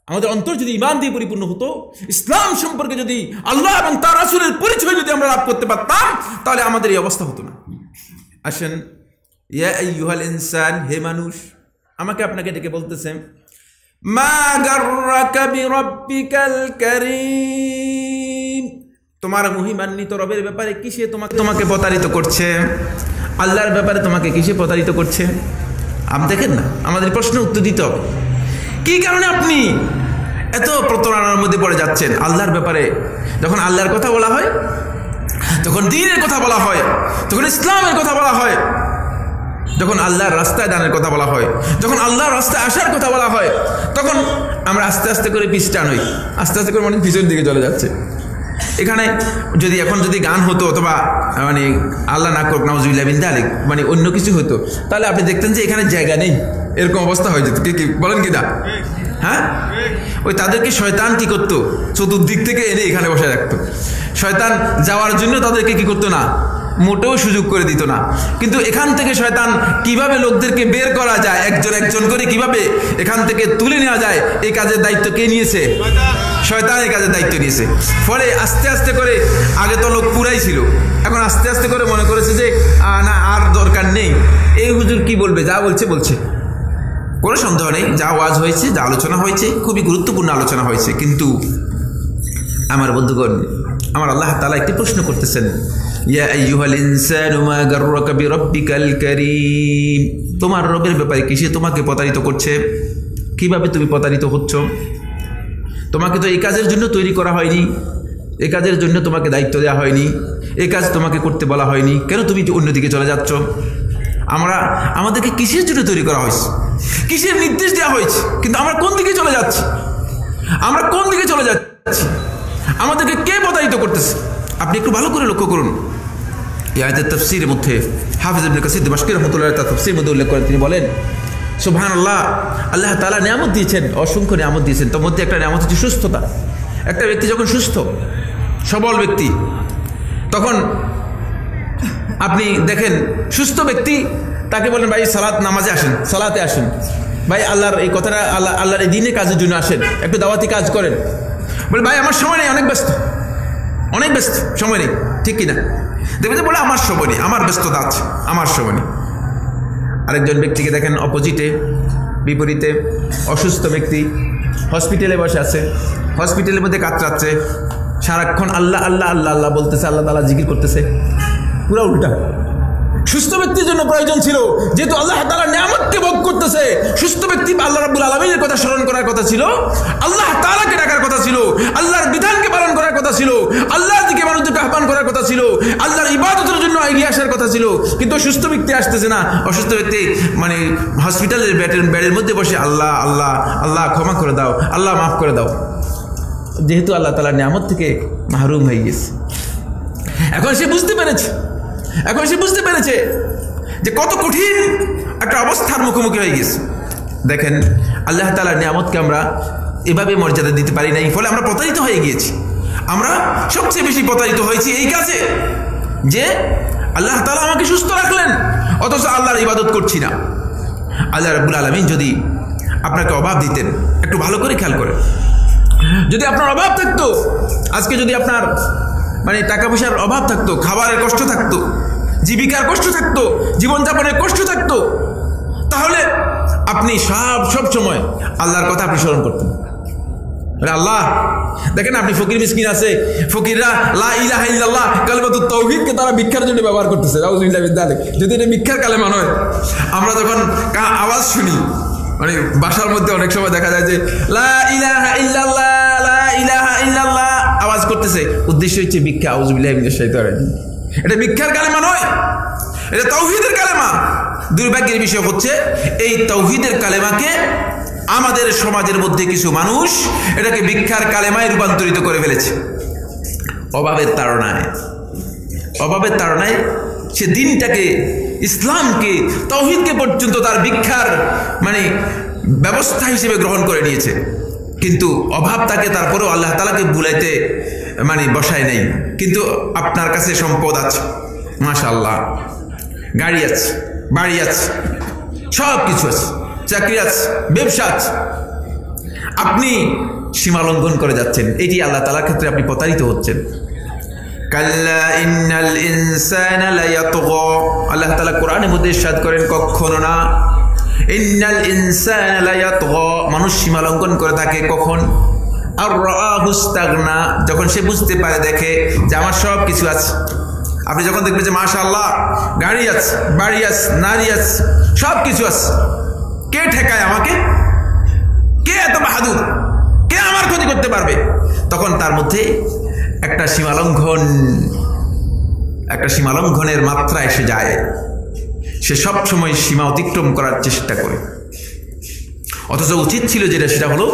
আমাদের অন্তর যদি ঈমান দিয়ে পরিপূর্ণ হতো, ইসলাম সম্পর্কে যদি আল্লাহ এবং তার রাসূলের পরিচয় যদি আমরা লাভ করতে পারতাম, তাহলে আমাদের এই অবস্থা হতো না। আসেন, ইয়া আইয়ুহাল ইনসান, হে মানুষ, আমাকে আপনাকে ডেকে বলতেছে, মা গাররাকা বিরাব্বিকাল কারীম, তোমার মহিমান্বিত রবের ব্যাপারে কিসে তোমাকে প্রতারিত করছে? আল্লাহর ব্যাপারে তোমাকে কিসে প্রতারিত করছে? আপনি দেখেন না, আমাদের প্রশ্ন উত্তর দিতে হবে। কি কারণে আপনি এত প্রতারণার মধ্যে পড়ে যাচ্ছেন? আল্লাহর ব্যাপারে যখন আল্লাহর কথা বলা হয়, যখন দ্বীনের কথা বলা হয়, যখন ইসলামের কথা বলা হয়, যখন আল্লাহর রাস্তায় দানের কথা বলা হয়, যখন আল্লাহর রাস্তায় আসার কথা বলা হয়, তখন আমরা আস্তে আস্তে করে পিছটান হই, আস্তে আস্তে করে মানে পিছনের দিকে চলে যাচ্ছে। এখানে এখন যদি গান হতো, অথবা মানে আল্লাহ না করুক নাউজুবিল্লাহ মিন যালিক, মানে অন্য কিছু হতো, তাহলে আপনি দেখতেন যে এখানে জায়গা নেই, এরকম অবস্থা হয়ে যেত। কি বলেন কি না? হ্যাঁ, ওই তাদেরকে শয়তান কি করতো? চতুর্দিক থেকে এনে এখানে বসে রাখতো। শয়তান যাওয়ার জন্য তাদেরকে কি করতো না? মোটেও সুযোগ করে দিত না। কিন্তু এখান থেকে শয়তান কিভাবে লোকদেরকে বের করা যায়, একজন একজন করে কিভাবে এখান থেকে তুলে নেওয়া যায়, এই কাজের দায়িত্ব কে নিয়েছে? শয়তান এই কাজের দায়িত্ব নিয়েছে। ফলে আস্তে আস্তে করে, আগে তো লোক পুরাই ছিল, এখন আস্তে আস্তে করে মনে করেছে যে না, আর দরকার নেই, এই হুজুর কি বলবে, যা বলছে বলছে, কোনো সন্দেহ নেই, যা ওয়াজ হয়েছে, যা আলোচনা হয়েছে, খুবই গুরুত্বপূর্ণ আলোচনা হয়েছে। কিন্তু আমার বন্ধুগণ, আমার আল্লাহ তাআলা একটি প্রশ্ন করতেছেন, ইয়া আইয়ুহাল ইনসানু মা গাররাকা বিরাব্বিকাল কারীম, তোমার রবের ব্যাপারে কিসে তোমাকে প্রতারিত করছে? কিভাবে তুমি প্রতারিত হচ্ছ? তোমাকে তো এই কাজের জন্য তৈরি করা হয়নি, এই কাজের জন্য তোমাকে দায়িত্ব দেওয়া হয়নি, এই কাজ তোমাকে করতে বলা হয়নি, কেন তুমি অন্যদিকে চলে যাচ্ছ? আমাদেরকে কিসের জন্য তৈরি করা হয়েছে, কিসের নির্দেশ দেওয়া হয়েছে, কিন্তু আমরা কোন দিকে চলে যাচ্ছি? আমরা কোন দিকে চলে যাচ্ছি? আমাদেরকে কে প্রতারিত করতেছে? আপনি একটু ভালো করে লক্ষ্য করুন। এই আয়াতের তাফসীরের মধ্যে হাফিজ ইবনে কাসীর দিমাশকি রাহমাতুল্লাহ আলাইহি তার তাফসীরের মধ্যে উল্লেখ করেন, তিনি বলেন, সুবহানাল্লাহ, আল্লাহ তাআলা নিয়ামত দিয়েছেন, অসংখ্য নিয়ামত দিয়েছেন। তার মধ্যে একটা নিয়ামত হচ্ছে সুস্থতা। একটা ব্যক্তি যখন সুস্থ সবল ব্যক্তি, তখন আপনি দেখেন সুস্থ ব্যক্তি, তাকে বলেন ভাই সালাত নামাজে আসেন, সালাতে আসেন, ভাই আল্লাহর এই কথাটা আল্লাহর এই দিনের কাজের জন্য আসেন, একটু দাওয়াতি কাজ করেন। বলে ভাই আমার সময় নেই, অনেক ব্যস্ত, সময় নেই, ঠিক কিনা? দেখবেন যে বলে আমার সময় নেই, আমার ব্যস্ততা আছে, আমার সময় নেই। আরেকজন ব্যক্তিকে দেখেন অপোজিটে, বিপরীতে, অসুস্থ ব্যক্তি, হসপিটালে বসে আছে, হসপিটালের মধ্যে কাতরাচ্ছে, সারাক্ষণ আল্লাহ আল্লাহ আল্লাহ আল্লাহ বলতেছে, আল্লাহ তাআলা জিকির করতেছে, পুরো উল্টা। সুস্থ ব্যক্তির জন্য প্রয়োজন ছিল, যেহেতু আল্লাহ তাআলার নিয়ামতকে ভোগ করতেছে, সুস্থ ব্যক্তি আল্লাহ রাব্বুল আলামিনের কথা স্মরণ করার কথা ছিল, আল্লাহ তাআলাকে ডাকার কথা ছিল, আল্লাহর বিধানকে পালন করার কথা ছিল, আল্লাহর দিকে মানুষকে আহ্বান করার কথা ছিল, আল্লাহর ইবাদতের জন্য এগিয়ে আসার কথা ছিল। কিন্তু সুস্থ ব্যক্তি আসতেছে না, অসুস্থ ব্যক্তি মানে হসপিটালের বেডের মধ্যে বসে আল্লাহ আল্লাহ আল্লাহ ক্ষমা করে দাও, আল্লাহ মাফ করে দাও, যেহেতু আল্লাহ তাআলার নিয়ামত থেকে মাহরুম হয়ে গেছে। এখন সে বুঝতে পেরেছে যে কত কঠিন একটা অবস্থার মুখোমুখি হয়ে গেছে। দেখেন, আল্লাহ তাআলার নিয়ামতকে আমরা এভাবে মর্যাদা দিতে পারি নাই, ফলে আমরা প্রতারিত হয়ে গিয়েছি। আমরা সবচেয়ে বেশি প্রতারিত হয়েছি এই কাজে যে আল্লাহ তাআলা আমাকে সুস্থ রাখলেন, অথচ আল্লাহর ইবাদত করছি না। আল্লাহ রাব্বুল আলামিন যদি আপনাকে অভাব দিতেন, একটু ভালো করে খেয়াল করেন, যদি আপনার অভাব থাকতো, আজকে যদি আপনার টাকা পয়সার অভাব থাকতো, খাবারের কষ্ট থাকতো, জীবিকার কষ্ট থাকতো, জীবনযাপনের কষ্ট থাকতো, তাহলে আপনি সব সময় আল্লাহর কথা আপনি স্মরণ করতেন। আল্লাহ দেখেন, আপনি ফকির মিসকিন আছে, ফকিররা লা ইলাহা ইল্লাল্লাহ কালিমাতুত তাওহীদকে তারা ভিক্ষার জন্য ব্যবহার করতেছে। নাউযুবিল্লাহি মিন যালিক। যদি এটা ভিক্ষার কালেমা নয়, আমরা যখন আওয়াজ শুনি, বাসার মধ্যে অনেক সময় দেখা যায় যে লা ইলাহা ইল্লাল্লাহ, লা ইলাহা ইল্লাল্লাহ আওয়াজ করতেছে, উদ্দেশ্য হচ্ছে ভিক্ষা। আউযুবিল্লাহি মিনাশ শাইতানির রাজিম। এটা ভিক্ষার কালেমা নয়, এটা তাওহীদের কালেমা। দুর্ভাগ্যের বিষয় হচ্ছে এই তাওহীদের কালেমাকে আমাদের সমাজের মধ্যে কিছু মানুষ এটাকে ভিক্ষার কালেমায় রূপান্তরিত করে ফেলেছে। অভাবের তাড়নায় সে দিনটাকে, ইসলামকে, তাওহীদকে পর্যন্ত তার ভিক্ষার ব্যবস্থা হিসেবে গ্রহণ করে নিয়েছে। কিন্তু অভাব তাকে তারপরেও আল্লাহ তাআলাকে ভুলাইতে বসায় নেই। কিন্তু আপনার কাছে সম্পদ আছে, মাশাআল্লাহ, গাড়ি আছে, বাড়ি আছে, সব কিছু আছে, চাকরি আছে, ব্যবসা আছে, আপনি সীমা লঙ্ঘন করে যাচ্ছেন। এটি আল্লাহ তাআলার ক্ষেত্রে আপনি প্রতারিত হচ্ছেন। কাল্লা ইন্নাল ইনসানা লায়াতগা, আল্লাহ তাআলা কোরআনের মধ্যে ইরশাদ করেন, কখনো না, ইন্নাল ইনসানা লায়াতগা, মানুষ সীমা লঙ্ঘন করে থাকে কখন? আর রাআহু ইস্তাগনা, যখন সে বুঝতে পারে, দেখে যে আমার সব কিছু আছে। আপনি যখন দেখবেন যে মাশাআল্লাহ গাড়ি আছে, বাড়ি আছে, নারী আছে, সব কিছু আছে, কে ঠেকায় আমাকে? কে এত বাহাদুর? কে আমার ক্ষতি করতে পারবে? তখন তার মধ্যে একটা সীমালঙ্ঘনের মাত্রা এসে যায়। সে সব সময় সীমা অতিক্রম করার চেষ্টা করে, অথচ উচিত ছিল যেটা, সেটা হলো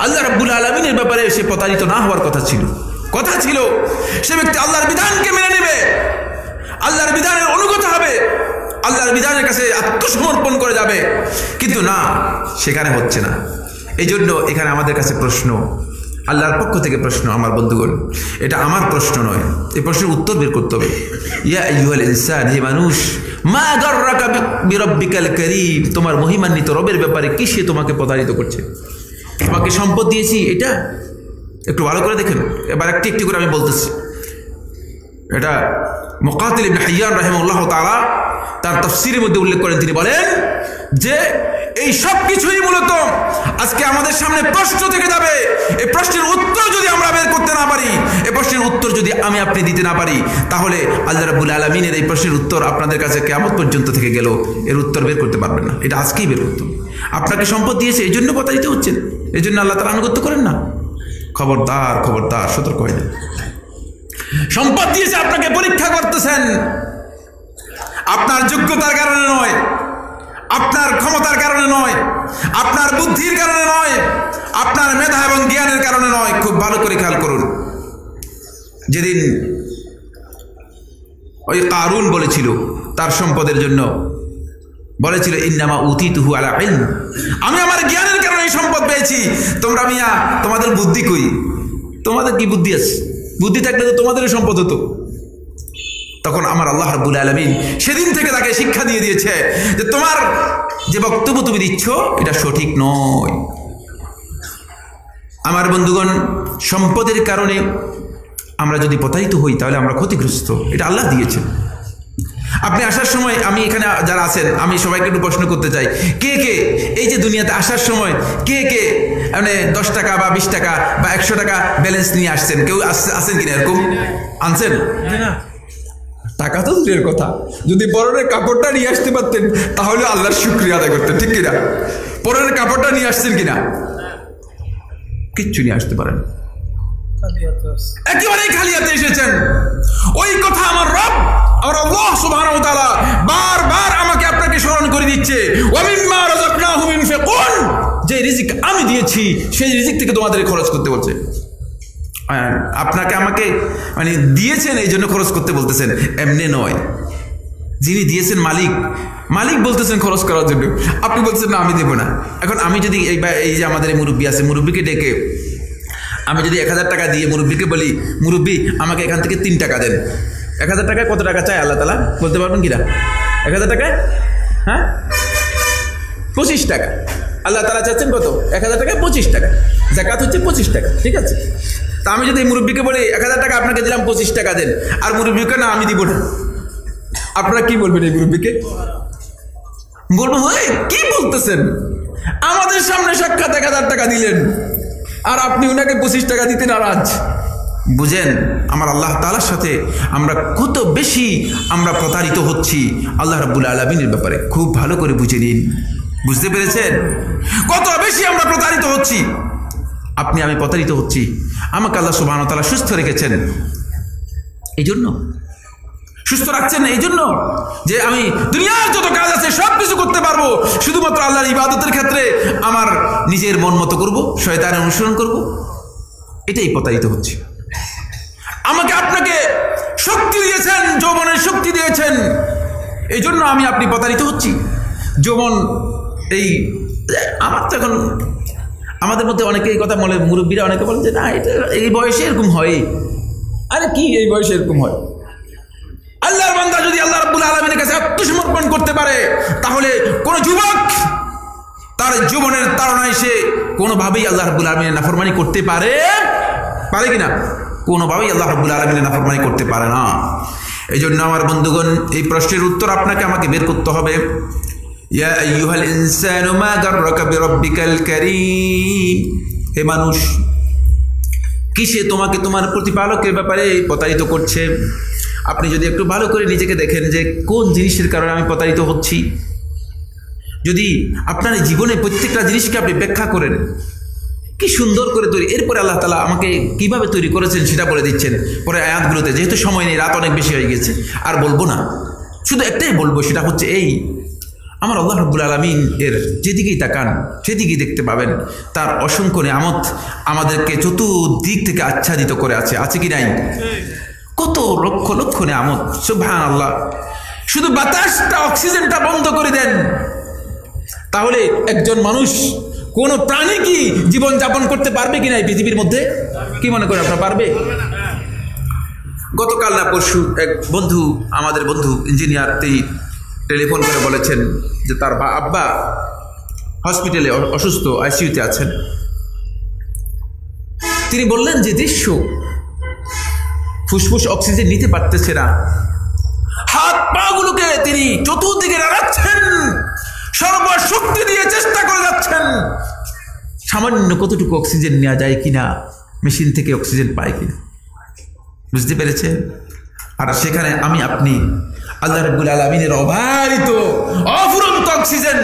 আল্লাহ রাব্বুল আলামিনের ব্যাপারে সে প্রতারিত না হওয়ার কথা ছিল। সে ব্যক্তি আল্লাহর বিধানকে মেনে নেবে, আল্লাহর বিধানের অনুগত হবে, আল্লাহর বিধানের কাছে আত্মসমর্পণ করে যাবে। কিন্তু না, সেখানে হচ্ছে না। এই জন্য এখানে আমাদের কাছে প্রশ্ন, আল্লাহর পক্ষ থেকে প্রশ্ন, আমার বন্ধুগণ, এটা আমার প্রশ্ন নয়, এই প্রশ্নের উত্তর বের করতে হবে। ইয়া আইয়ুহাল ইনসান, হে মানুষ, মা গাররাকা বিরাব্বিকাল কারীম, তোমার মহিমান্বিত রবের ব্যাপারে কি সে তোমাকে প্রতারিত করছে? তোমাকে সম্পদ দিয়েছি, এটা একটু ভালো করে দেখেন। এবার একটি একটি করে আমি বলতেছি। এটা মুকাতিল ইবনে হাইয়ান রাহিমাহুল্লাহ তাআলা তার তাফসীরের মধ্যে উল্লেখ করেন। তিনি বলেন যে এই সব কিছুই মূলত আজকে আমাদের সামনে প্রশ্ন থেকে যাবে। এই প্রশ্নের উত্তর যদি আমরা বের করতে না পারি, এই প্রশ্নের উত্তর যদি আমি আপনি দিতে না পারি, তাহলে আল্লাহ রাব্বুল আলামিনের এই প্রশ্নের উত্তর আপনাদের কাছে কিয়ামত পর্যন্ত থেকে গেল এর উত্তর বের করতে পারবেন না। এটা আজকেই বের করতে হবে। আপনাকে সম্পদ দিয়েছে, এই জন্য প্রতারিত হচ্ছেন, এই জন্য আল্লাহ তাআলা আনুগত্য করেন না। খবরদার, সতর্ক হয়ে যান। সম্পদ দিয়েছে, আপনাকে পরীক্ষা করতেছেন, আপনার যোগ্যতার কারণে নয়, আপনার ক্ষমতার কারণে নয়, আপনার বুদ্ধির কারণে নয়, আপনার মেধা এবং জ্ঞানের কারণে নয়। খুব ভালো করে খেয়াল করুন। যেদিন ওই কারুন বলেছিল তার সম্পদের জন্য, বলেছিল ইন্নামা উতিতুহু আলা ইলম, আমি আমার জ্ঞানের কারণে এই সম্পদ পেয়েছি। তোমরা মিয়া, তোমাদের বুদ্ধি কই? তোমাদের কি বুদ্ধি আছে? বুদ্ধি থাকলে তো তোমাদেরও সম্পদ হতো। তখন আমার আল্লাহ রাব্বুল আলামিন সেদিন থেকে তাকে শিক্ষা দিয়ে দিয়েছে যে তোমার যে বক্তব্য তুমি দিচ্ছ এটা সঠিক নয়। আমার বন্ধুগণ, সম্পদের কারণে আমরা যদি প্রতারিত হই তাহলে আমরা ক্ষতিগ্রস্ত। এটা আল্লাহ দিয়েছেন। আপনি আসার সময়, আমি এখানে যারা আছেন, আমি সবাইকে একটু প্রশ্ন করতে চাই, কে কে এই যে দুনিয়াতে আসার সময় কে 10 টাকা বা 20 টাকা বা 100 টাকা ব্যালেন্স নিয়ে আসছেন? কেউ আসেন কিনা এরকম? আনছেন? টাকা তো দূরের কথা, যদি পরনের কাপড়টা নিয়ে আসতে পারতেন তাহলে আল্লাহর শুকরিয়া আদায় করতেন, ঠিক কিনা? পরনের কাপড়টা নিয়ে আসছেন কিনা? কিচ্ছু নিয়ে আসতে পারেন, একেবারেই খালি হাতে এসেছেন। ওই কথা আমার রব, আমার আল্লাহ সুবহানাহু ওয়া তাআলা বারবার আমাকে আপনাকে স্মরণ করে দিচ্ছে, ওয়া মিম্মা রাযাকনাহুম ইউনফিকুন, যে রিজিক আমি দিয়েছি সেই রিজিক থেকে তোমাদের খরচ করতে বলছে। আপনাকে আমাকে দিয়েছেন, এই জন্য খরচ করতে বলতেছেন, এমনি নয়। যিনি দিয়েছেন মালিক বলতেছেন খরচ করার জন্য, আপনি বলছেন না আমি দেব না। এখন আমি যদি এই যে আমাদের এই মুরব্বী আছে, মুরব্বীকে ডেকে আমি যদি 1000 টাকা দিয়ে মুরব্বীকে বলি, মুরব্বী আমাকে এখান থেকে 3 টাকা দেন, 1000 টাকায় কত টাকা চায় আল্লাহ তাআলা বলতে পারবেন কিনা? 1000 টাকায় হ্যাঁ 25 টাকা আল্লাহ তাআলা চাচ্ছেন কত? 1000 টাকায় 25 টাকা। যাকাত হচ্ছে 25 টাকা, ঠিক আছে? তা আমি যদি মুরব্বীকে বলি 1000 টাকা আপনাকে দিলাম, 25 টাকা দেন, আর মুরব্বীকে না আমি দিব না, আপনারা কি বলবেন? এই মুরব্বীকে বলবো কি বলতেছেন, আমাদের সামনে সাক্ষাৎ 1000 টাকা দিলেন আর আপনি ওনাকে 25 টাকা দিতে নারাজ। বুঝেন আমার আল্লাহ তাআলার সাথে আমরা কত বেশি আমরা প্রতারিত হচ্ছি আল্লাহ রাব্বুল আলামিনের ব্যাপারে খুব ভালো করে বুঝে নিন। বুঝতে পেরেছেন কত বেশি আমরা প্রতারিত হচ্ছি? আপনি আমি প্রতারিত হচ্ছি। আমাকে আল্লাহ সুবহানাহু ওয়া তাআলা সুস্থ রেখেছেন, এই জন্য সুস্থ রাখছেন এই জন্য যে আমি দুনিয়ার যত কাজ আছে সব কিছু করতে পারবো, শুধুমাত্র আল্লাহর ইবাদতের ক্ষেত্রে আমার নিজের মন মতো করবো, শয়তানের অনুসরণ করব, এটাই প্রতারিত হচ্ছে। আমাকে আপনাকে শক্তি দিয়েছেন, যৌবনের শক্তি দিয়েছেন, এই জন্য আমি আপনি প্রতারিত হচ্ছি। যৌবন এই আমার তো এখন আমাদের মধ্যে অনেকে এই কথা বলে, মুরব্বীরা অনেকে বলেন যে না এটা এই বয়সে এরকম হয়। আরে কি এই বয়সে এরকম হয়? আল্লাহর বান্দা যদি আল্লাহ রাব্বুল আলামিনের কাছে আত্মসমর্পণ করতে পারে তাহলে কোন যুবক তার জীবনের তাড়নায় সে কোনোভাবেই আল্লাহ রাব্বুল আলামিনের নাফরমানি করতে পারে কিনা? কোনোভাবেই আল্লাহ রাব্বুল আলামিনের নাফরমানি করতে পারে না। এই জন্য আমার বন্ধুগণ এই প্রশ্নের উত্তর আপনাকে আমাকে বের করতে হবে। ইয়া আইয়ুহাল ইনসানু মা গাররাকা বিরাব্বিকাল কারীম, হে মানুষ কিসে তোমাকে তোমার প্রতিপালকের ব্যাপারে প্রতারিত করছে? আপনি যদি একটু ভালো করে নিজেকে দেখেন যে কোন জিনিসের কারণে আমি প্রতারিত হচ্ছি, যদি আপনার জীবনে প্রত্যেকটা জিনিসকে আপনি ব্যাখ্যা করেন কি সুন্দর করে তৈরি, এরপরে আল্লাহ তাআলা আমাকে কিভাবে তৈরি করেছেন সেটা বলে দিচ্ছেন পরে আয়াতগুলোতে। যেহেতু সময় নেই, রাত অনেক বেশি হয়ে গেছে, আর বলবো না, শুধু একটাই বলবো, সেটা হচ্ছে এই আমার আল্লাহ রাব্বুল আলামিন এর যেদিকেই তাকান সেদিকেই দেখতে পাবেন তার অসংখ্য নিয়ামত আমাদেরকে চতুর্দিক থেকে আচ্ছাদিত করে আছে কি নাই? কত লক্ষ লক্ষ নিয়ামত, সুবহানাল্লাহ। শুধু বাতাসটা অক্সিজেনটা বন্ধ করে দেন তাহলে একজন মানুষ কোন প্রাণী কি জীবন যাপন করতে পারবে কিনা এই পৃথিবীর মধ্যে? কি মনে করে আপনারা পারবে? গতকাল না পরশু এক বন্ধু, আমাদের বন্ধু ইঞ্জিনিয়ার, তিনি টেলিফোন করে বলেছেন যে তার আব্বা হসপিটালে অসুস্থ, আইসিইউতে আছেন। তিনি বললেন যে দৃশ্য ফুসফুস অক্সিজেন নিতে পারতেছে না, হাত পা গুলোকে তিনি চতুর্দিকে নাড়াচ্ছেন, সর্বশক্তি দিয়ে চেষ্টা করে যাচ্ছেন সামান্য কতটুকু অক্সিজেন নেওয়া যায় কিনা, মেশিন থেকে অক্সিজেন পায় কিনা। বুঝতে পেরেছেন? আর সেখানে আমি আপনি আল্লাহ রাব্বুল আলামিনের অবারিত অফুরন্ত অক্সিজেন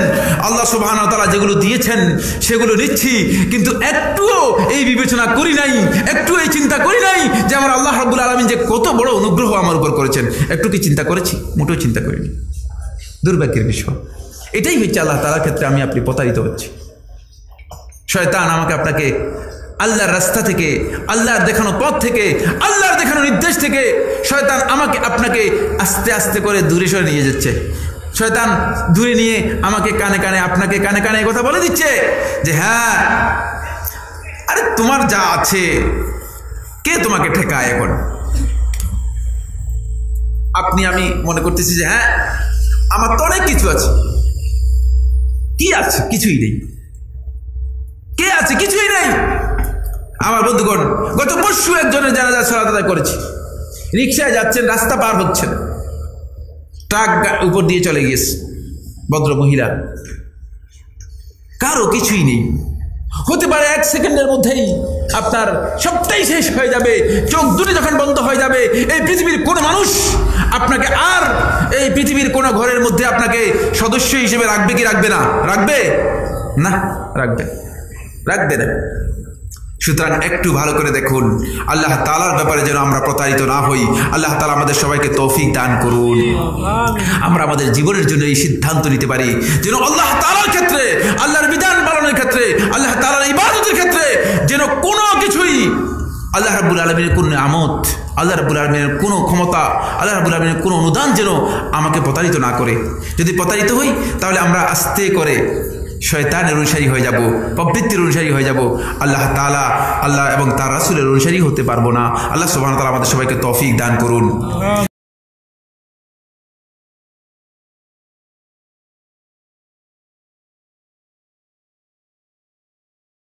আল্লাহ সুবহানাহু ওয়া তাআলা যেগুলো দিয়েছেন সেগুলো নিচ্ছি, কিন্তু একটুও এই বিবেচনা করি নাই, একটু এই চিন্তা করি নাই যে আমার আল্লাহ রাব্বুল আলামিন যে কত বড় অনুগ্রহ আমার উপর করেছেন। একটু কি চিন্তা করেছি? মোটেও চিন্তা করিনি। দুর্ভাগ্যের বিষয় এটাই হচ্ছে, আল্লাহ তাআলার ক্ষেত্রে আমি আপনি প্রতারিত হচ্ছি। শয়তান আমাকে আপনাকে আল্লাহর রাস্তা থেকে, আল্লাহর দেখানো পথ থেকে, আল্লাহর দেখানো নির্দেশ থেকে শয়তান আমাকে আপনাকে আস্তে আস্তে করে দূরে সরে নিয়ে যাচ্ছে। শয়তান দূরে নিয়ে আমাকে কানে কানে, আপনাকে কানে কানে কথা বলে দিচ্ছে যে হ্যাঁ আরে তোমার যা আছে কে তোমাকে ঠেকায়? এখন আপনি আমি মনে করতেছি যে হ্যাঁ আমার তো অনেক কিছু আছে। কি আছে? কিছুই নেই। কে আছে? কিছুই নেই। আমার বন্ধুগণ, গত পরশু একজনের জানাজা সালাত আদায় করেছি। রিকশায় যাচ্ছেন, রাস্তা পার হচ্ছেন, ট্রাক উপর দিয়ে চলে গিয়েছে, ভদ্র মহিলা, কারো কিছুই নেই। হতে পারে 1 সেকেন্ডের মধ্যেই আপনার সবটাই শেষ হয়ে যাবে। চোখ দুটি যখন বন্ধ হয়ে যাবে, এই পৃথিবীর কোনো মানুষ আপনাকে আর এই পৃথিবীর কোনো ঘরের মধ্যে আপনাকে সদস্য হিসেবে রাখবে কি রাখবে না? রাখবে না, রাখবে না। সুতরাং একটু ভালো করে দেখুন, আল্লাহ তাআলার ব্যাপারে যেন আমরা প্রতারিত না হই। আল্লাহ তাআলা আমাদের সবাইকে তৌফিক দান করুন, আমরা আমাদের জীবনের জন্য এই সিদ্ধান্ত নিতে পারি যেন আল্লাহ তাআলার ক্ষেত্রে, আল্লাহর বিধান পালনের ক্ষেত্রে, আল্লাহ তাআলার ইবাদতের ক্ষেত্রে যেন কোনো কিছুই আল্লাহ রাব্বুল আলামিনের কোনো নিয়ামত, আল্লাহ রাব্বুল আলামিনের কোনো ক্ষমতা, আল্লাহ রাব্বুল আলামিনের কোনো অনুদান যেন আমাকে প্রতারিত না করে। যদি প্রতারিত হই তাহলে আমরা আস্তে করে শয়তানের অনুসারী হয়ে যাব, প্রবৃত্তির অনুসারী হয়ে যাব। আল্লাহ তাআলা, আল্লাহ এবং তার রাসূলের অনুসারী হতে পারবো না। আল্লাহ সুবহানাহু ওয়া তাআলা আমাদের সবাইকে তৌফিক দান করুন।